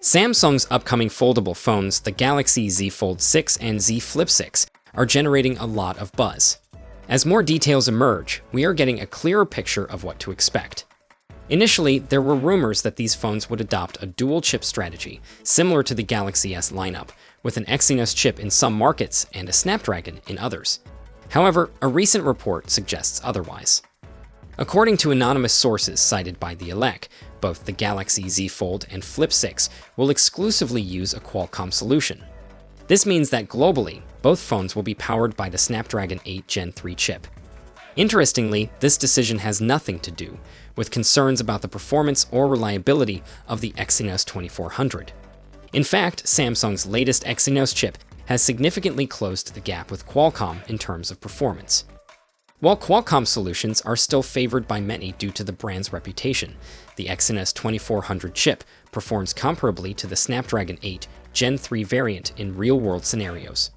Samsung's upcoming foldable phones, the Galaxy Z Fold 6 and Z Flip 6, are generating a lot of buzz. As more details emerge, we are getting a clearer picture of what to expect. Initially, there were rumors that these phones would adopt a dual-chip strategy, similar to the Galaxy S lineup, with an Exynos chip in some markets and a Snapdragon in others. However, a recent report suggests otherwise. According to anonymous sources cited by the Elec, both the Galaxy Z Fold and Flip 6 will exclusively use a Qualcomm solution. This means that globally, both phones will be powered by the Snapdragon 8 Gen 3 chip. Interestingly, this decision has nothing to do with concerns about the performance or reliability of the Exynos 2400. In fact, Samsung's latest Exynos chip has significantly closed the gap with Qualcomm in terms of performance. While Qualcomm solutions are still favored by many due to the brand's reputation, the Exynos 2400 chip performs comparably to the Snapdragon 8 Gen 3 variant in real-world scenarios.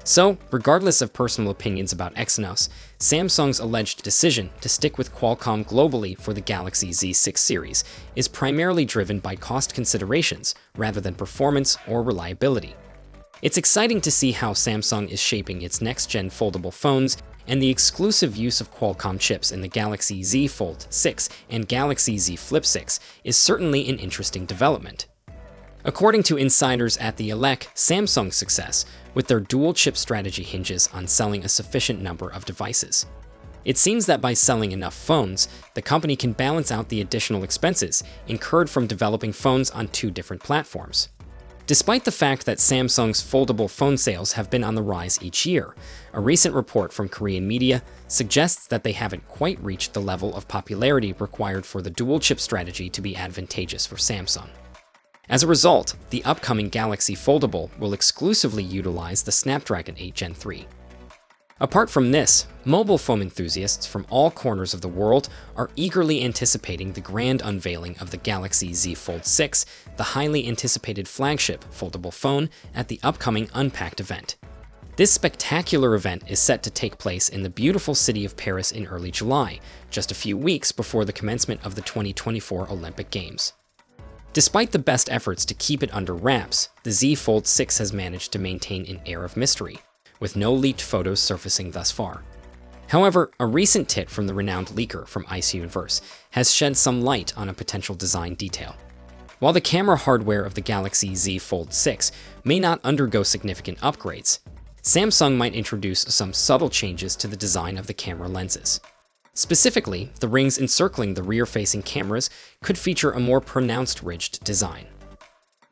So, regardless of personal opinions about Exynos, Samsung's alleged decision to stick with Qualcomm globally for the Galaxy Z6 series is primarily driven by cost considerations rather than performance or reliability. It's exciting to see how Samsung is shaping its next-gen foldable phones, and the exclusive use of Qualcomm chips in the Galaxy Z Fold 6 and Galaxy Z Flip 6 is certainly an interesting development. According to insiders at the Elec, Samsung's success with their dual-chip strategy hinges on selling a sufficient number of devices. It seems that by selling enough phones, the company can balance out the additional expenses incurred from developing phones on two different platforms. Despite the fact that Samsung's foldable phone sales have been on the rise each year, a recent report from Korean media suggests that they haven't quite reached the level of popularity required for the dual-chip strategy to be advantageous for Samsung. As a result, the upcoming Galaxy Foldable will exclusively utilize the Snapdragon 8 Gen 3. Apart from this, mobile phone enthusiasts from all corners of the world are eagerly anticipating the grand unveiling of the Galaxy Z Fold 6, the highly anticipated flagship foldable phone, at the upcoming Unpacked event. This spectacular event is set to take place in the beautiful city of Paris in early July, just a few weeks before the commencement of the 2024 Olympic Games. Despite the best efforts to keep it under wraps, the Z Fold 6 has managed to maintain an air of mystery, with no leaked photos surfacing thus far. However, a recent tip from the renowned leaker from Exynos has shed some light on a potential design detail. While the camera hardware of the Galaxy Z Fold 6 may not undergo significant upgrades, Samsung might introduce some subtle changes to the design of the camera lenses. Specifically, the rings encircling the rear-facing cameras could feature a more pronounced ridged design.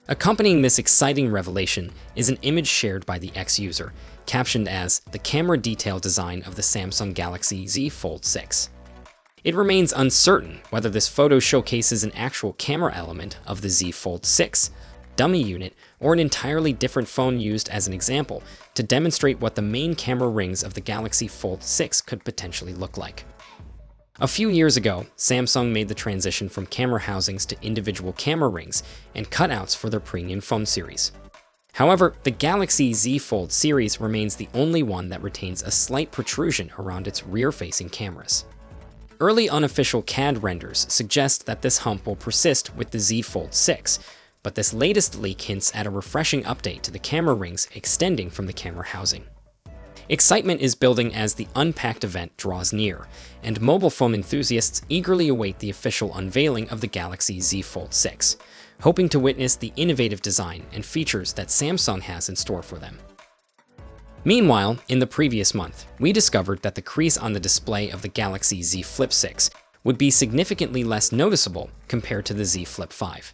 Accompanying this exciting revelation is an image shared by the X user, captioned as "the camera detail design of the Samsung Galaxy Z Fold 6." It remains uncertain whether this photo showcases an actual camera element of the Z Fold 6, dummy unit, or an entirely different phone used as an example to demonstrate what the main camera rings of the Galaxy Fold 6 could potentially look like. A few years ago, Samsung made the transition from camera housings to individual camera rings and cutouts for their premium phone series. However, the Galaxy Z Fold series remains the only one that retains a slight protrusion around its rear-facing cameras. Early unofficial CAD renders suggest that this hump will persist with the Z Fold 6, but this latest leak hints at a refreshing update to the camera rings extending from the camera housing. Excitement is building as the Unpacked event draws near, and mobile phone enthusiasts eagerly await the official unveiling of the Galaxy Z Fold 6, hoping to witness the innovative design and features that Samsung has in store for them. Meanwhile, in the previous month, we discovered that the crease on the display of the Galaxy Z Flip 6 would be significantly less noticeable compared to the Z Flip 5.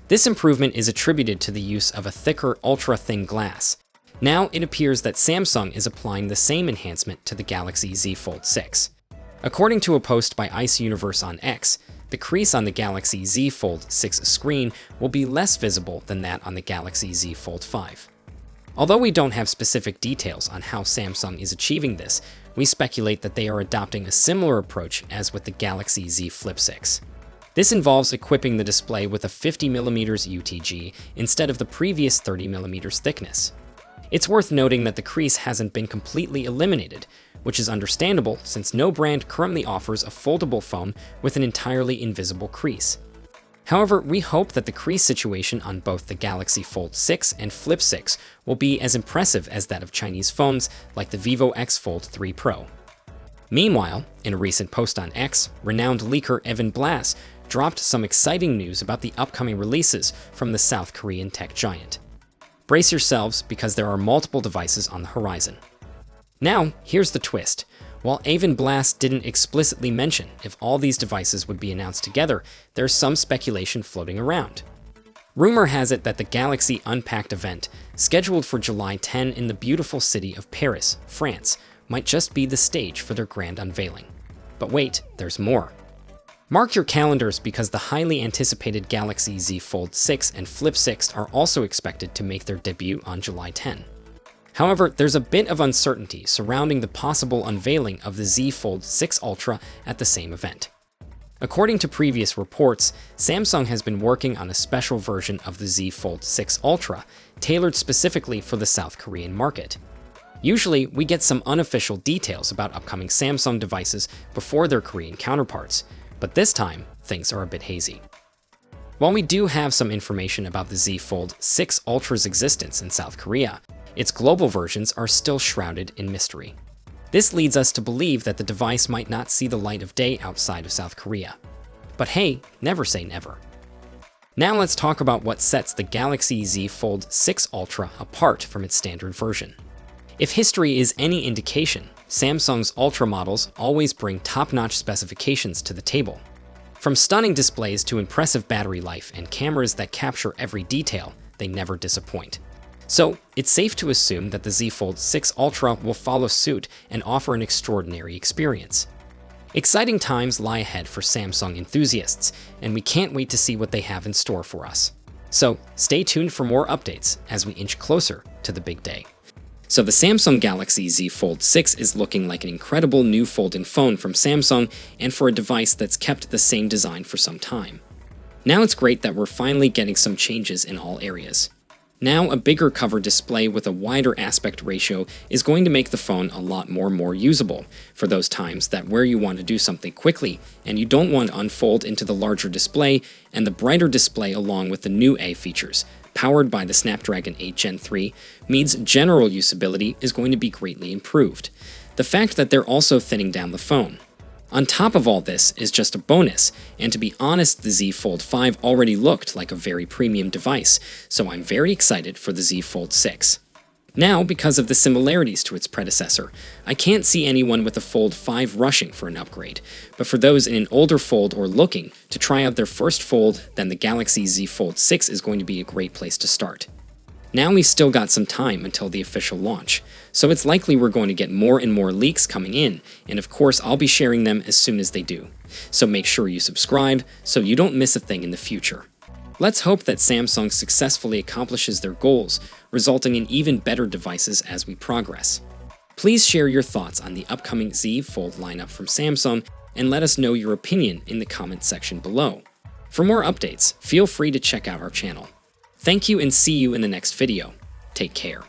This improvement is attributed to the use of a thicker, ultra-thin glass. Now, it appears that Samsung is applying the same enhancement to the Galaxy Z Fold 6. According to a post by Exynos on X, the crease on the Galaxy Z Fold 6 screen will be less visible than that on the Galaxy Z Fold 5. Although we don't have specific details on how Samsung is achieving this, we speculate that they are adopting a similar approach as with the Galaxy Z Flip 6. This involves equipping the display with a 50mm UTG instead of the previous 30mm thickness. It's worth noting that the crease hasn't been completely eliminated, which is understandable since no brand currently offers a foldable phone with an entirely invisible crease. However, we hope that the crease situation on both the Galaxy Fold 6 and Flip 6 will be as impressive as that of Chinese phones like the Vivo X Fold 3 Pro. Meanwhile, in a recent post on X, renowned leaker Evan Blass dropped some exciting news about the upcoming releases from the South Korean tech giant. Brace yourselves because there are multiple devices on the horizon. Now, here's the twist. While Evan Blass didn't explicitly mention if all these devices would be announced together, there's some speculation floating around. Rumor has it that the Galaxy Unpacked event, scheduled for July 10 in the beautiful city of Paris, France, might just be the stage for their grand unveiling. But wait, there's more. Mark your calendars because the highly anticipated Galaxy Z Fold 6 and Flip 6 are also expected to make their debut on July 10. However, there's a bit of uncertainty surrounding the possible unveiling of the Z Fold 6 Ultra at the same event. According to previous reports, Samsung has been working on a special version of the Z Fold 6 Ultra, tailored specifically for the South Korean market. Usually, we get some unofficial details about upcoming Samsung devices before their Korean counterparts, but this time, things are a bit hazy. While we do have some information about the Z Fold 6 Ultra's existence in South Korea, its global versions are still shrouded in mystery. This leads us to believe that the device might not see the light of day outside of South Korea. But hey, never say never. Now let's talk about what sets the Galaxy Z Fold 6 Ultra apart from its standard version. If history is any indication, Samsung's Ultra models always bring top-notch specifications to the table. From stunning displays to impressive battery life and cameras that capture every detail, they never disappoint. So, it's safe to assume that the Z Fold 6 Ultra will follow suit and offer an extraordinary experience. Exciting times lie ahead for Samsung enthusiasts, and we can't wait to see what they have in store for us. So, stay tuned for more updates as we inch closer to the big day. So the Samsung Galaxy Z Fold 6 is looking like an incredible new fold-in phone from Samsung, and for a device that's kept the same design for some time. Now it's great that we're finally getting some changes in all areas. Now, a bigger cover display with a wider aspect ratio is going to make the phone a lot more usable for those times where you want to do something quickly and you don't want to unfold into the larger display, and the brighter display along with the new A features, powered by the Snapdragon 8 Gen 3, means general usability is going to be greatly improved. The fact that they're also thinning down the phone. On top of all this is just a bonus, and to be honest, the Z Fold 5 already looked like a very premium device, so I'm very excited for the Z Fold 6. Now, because of the similarities to its predecessor, I can't see anyone with a Fold 5 rushing for an upgrade, but for those in an older Fold or looking to try out their first Fold, then the Galaxy Z Fold 6 is going to be a great place to start. Now we've still got some time until the official launch, so it's likely we're going to get more and more leaks coming in, and of course I'll be sharing them as soon as they do. So make sure you subscribe so you don't miss a thing in the future. Let's hope that Samsung successfully accomplishes their goals, resulting in even better devices as we progress. Please share your thoughts on the upcoming Z Fold lineup from Samsung, and let us know your opinion in the comment section below. For more updates, feel free to check out our channel. Thank you and see you in the next video. Take care.